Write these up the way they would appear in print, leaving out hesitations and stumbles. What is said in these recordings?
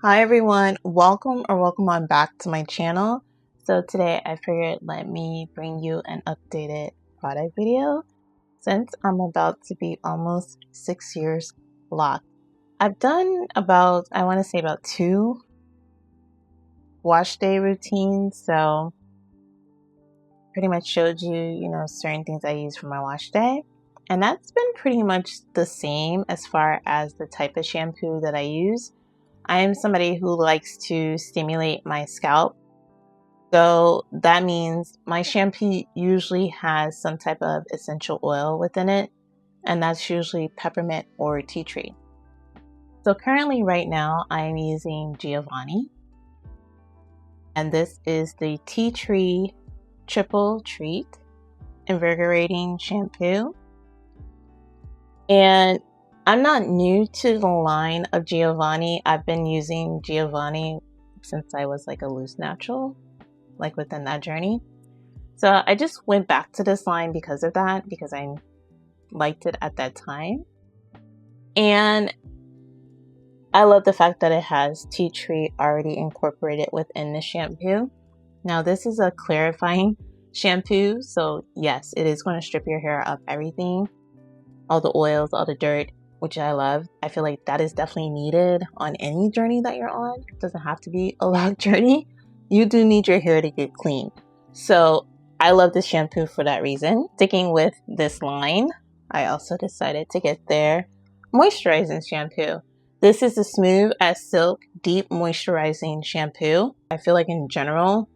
Hi everyone, welcome on back to my channel. So today I figured let me bring you an updated product video since I'm about to be almost 6 years locked. I've done about, I want to say about 2 wash day routines, so pretty much showed you, certain things I use for my wash day. And that's been pretty much the same as far as the type of shampoo that I use. I am somebody who likes to stimulate my scalp. So that means my shampoo usually has some type of essential oil within it, and that's usually peppermint or tea tree. So currently right now I'm using Giovanni, and this is the tea tree triple treat invigorating shampoo. And I'm not new to the line of Giovanni. I've been using Giovanni since I was like a loose natural, like within that journey. So I just went back to this line because of that, because I liked it at that time. And I love the fact that it has tea tree already incorporated within the shampoo. Now this is a clarifying shampoo, so yes, it is going to strip your hair of everything, all the oils, all the dirt, which I love. I feel like that is definitely needed on any journey that you're on. It doesn't have to be a Loc journey. You do need your hair to get clean. So I love this shampoo for that reason. Sticking with this line, I also decided to get their moisturizing shampoo. This is the Smooth as Silk Deep Moisturizing Shampoo. I feel like in general,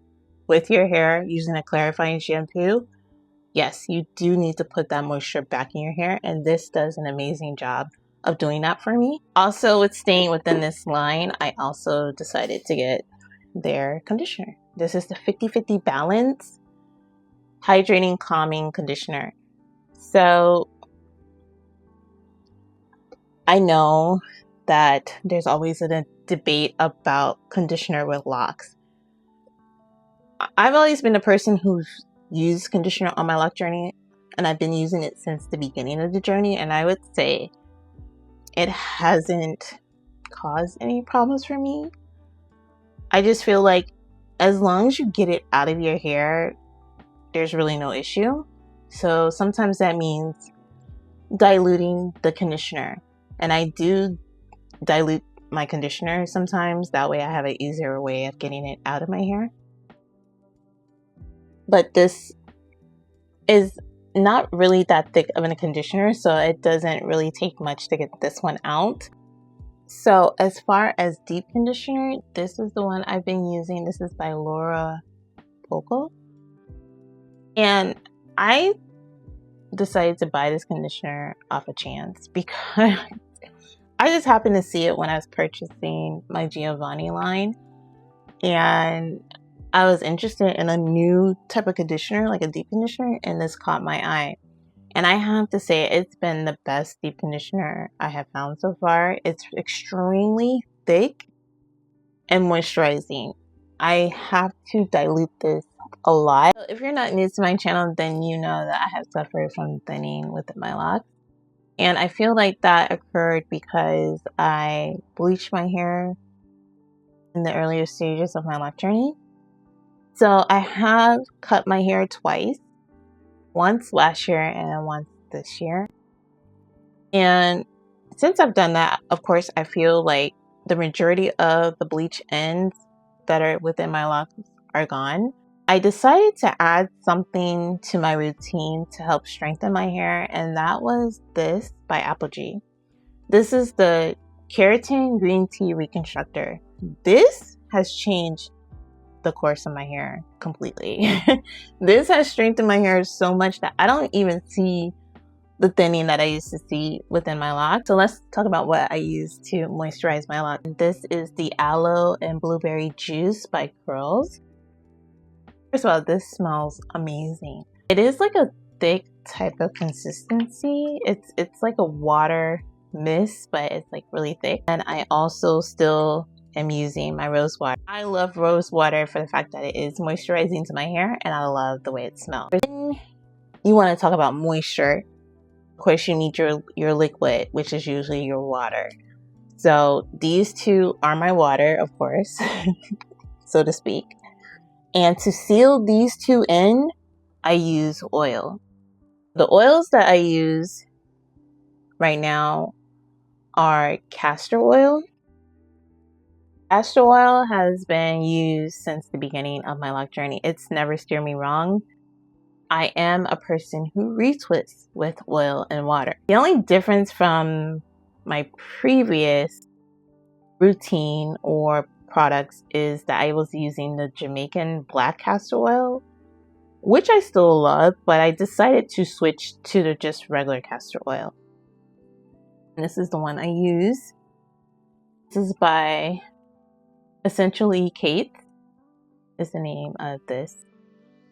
with your hair, using a clarifying shampoo, yes, you do need to put that moisture back in your hair, and this does an amazing job of doing that for me. Also, with staying within this line, I also decided to get their conditioner. This is the 50-50 Balance Hydrating Calming Conditioner. So I know that there's always a debate about conditioner with locks. I've always been a person who's used conditioner on my Loc journey, and I've been using it since the beginning of the journey, and I would say it hasn't caused any problems for me. I just feel like as long as you get it out of your hair, there's really no issue. So sometimes that means diluting the conditioner, and I do dilute my conditioner sometimes. That way I have an easier way of getting it out of my hair. But this is not really that thick of a conditioner, so it doesn't really take much to get this one out. So as far as deep conditioner, this is the one I've been using. This is by Laura Poco. And I decided to buy this conditioner off a chance because I just happened to see it when I was purchasing my Giovanni line. And I was interested in a new type of conditioner, like a deep conditioner, and this caught my eye. And I have to say, it's been the best deep conditioner I have found so far. It's extremely thick and moisturizing. I have to dilute this a lot. So if you're not new to my channel, then you know that I have suffered from thinning within my locks. And I feel like that occurred because I bleached my hair in the earlier stages of my Loc journey. So I have cut my hair twice, once last year and once this year. And since I've done that, of course, I feel like the majority of the bleach ends that are within my locks are gone. I decided to add something to my routine to help strengthen my hair, and that was this by Apogee. This is the Keratin Green Tea Reconstructor. This has changed the course of my hair completely. This has strengthened my hair so much that I don't even see the thinning that I used to see within my locks. So let's talk about what I use to moisturize my locks. This is the Aloe and Blueberry Juice by Curls. First of all, this smells amazing. It is like a thick type of consistency. It's like a water mist, but it's like really thick. And I also still am using my rose water. I love rose water for the fact that it is moisturizing to my hair, and I love the way it smells. Then you want to talk about moisture. Of course, you need your liquid, which is usually your water. So these two are my water, of course, so to speak. And to seal these two in, I use oil. The oils that I use right now are castor oil. Castor oil has been used since the beginning of my loc journey. It's never steered me wrong. I am a person who retwists with oil and water. The only difference from my previous routine or products is that I was using the Jamaican black castor oil, which I still love, but I decided to switch to the just regular castor oil. And this is the one I use. This is by Essentially Kate is the name of this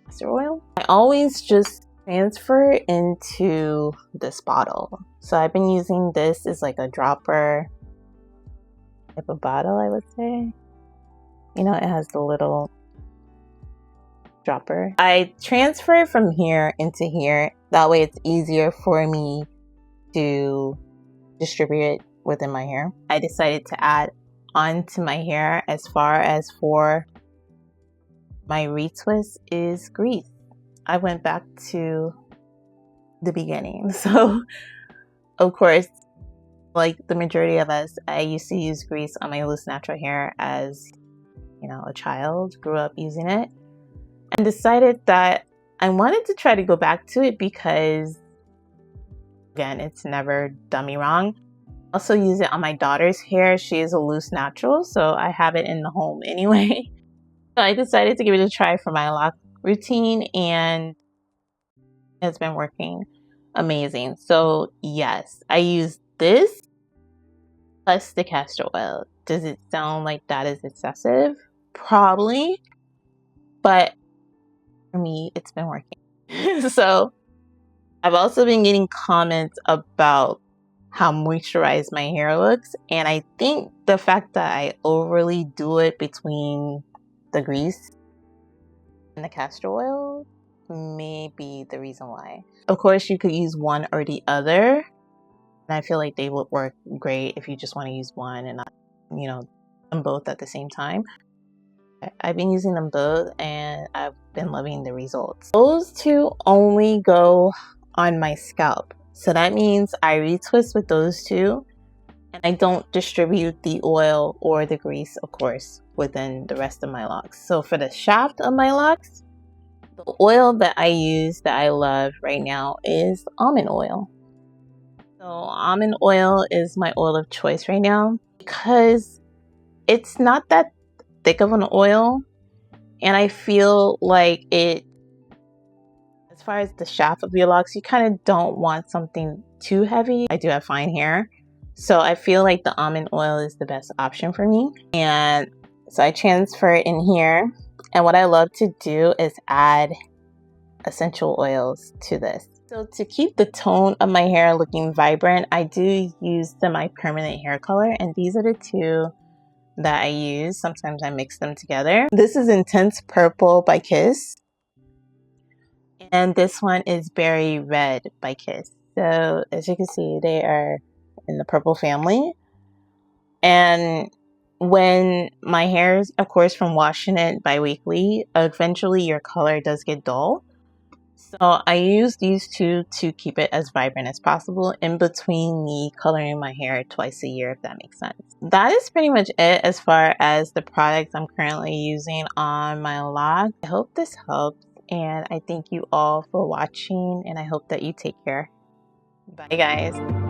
castor oil. I always just transfer into this bottle. So I've been using this as like a dropper type of bottle, I would say. You know, it has the little dropper. I transfer it from here into here. That way it's easier for me to distribute it within my hair. I decided to add onto my hair as far as for my retwist is grease. I went back to the beginning. So of course, like the majority of us, I used to use grease on my loose natural hair as, you know, a child, grew up using it, and decided that I wanted to try to go back to it because, again, it's never done me wrong. Also use it on my daughter's hair. She is a loose natural, so I have it in the home anyway. So I decided to give it a try for my loc routine, and it's been working amazing. So yes, I use this plus the castor oil. Does it sound like that is excessive? Probably, but for me, it's been working. So I've also been getting comments about how moisturized my hair looks, and I think the fact that I overly do it between the grease and the castor oil may be the reason why. Of course, you could use one or the other, and I feel like they would work great if you just want to use one and not, you know, them both at the same time. I've been using them both and I've been loving the results. Those two only go on my scalp. So that means I retwist with those two, and I don't distribute the oil or the grease, of course, within the rest of my locks. So for the shaft of my locks, the oil that I use that I love right now is almond oil. So almond oil is my oil of choice right now because it's not that thick of an oil, and I feel like it, as far as the shaft of your locks, you kind of don't want something too heavy. I do have fine hair, so I feel like the almond oil is the best option for me. And so I transfer it in here, and what I love to do is add essential oils to this. So to keep the tone of my hair looking vibrant, I do use my permanent hair color, and these are the two that I use. Sometimes I mix them together. This is Intense Purple by Kiss, and this one is Berry Red by Kiss. So as you can see, they are in the purple family. And when my hair is, of course, from washing it bi-weekly, eventually your color does get dull. So I use these two to keep it as vibrant as possible in between me coloring my hair twice a year, if that makes sense. That is pretty much it as far as the products I'm currently using on my loc. I hope this helps, and I thank you all for watching, and I hope that you take care. Bye guys.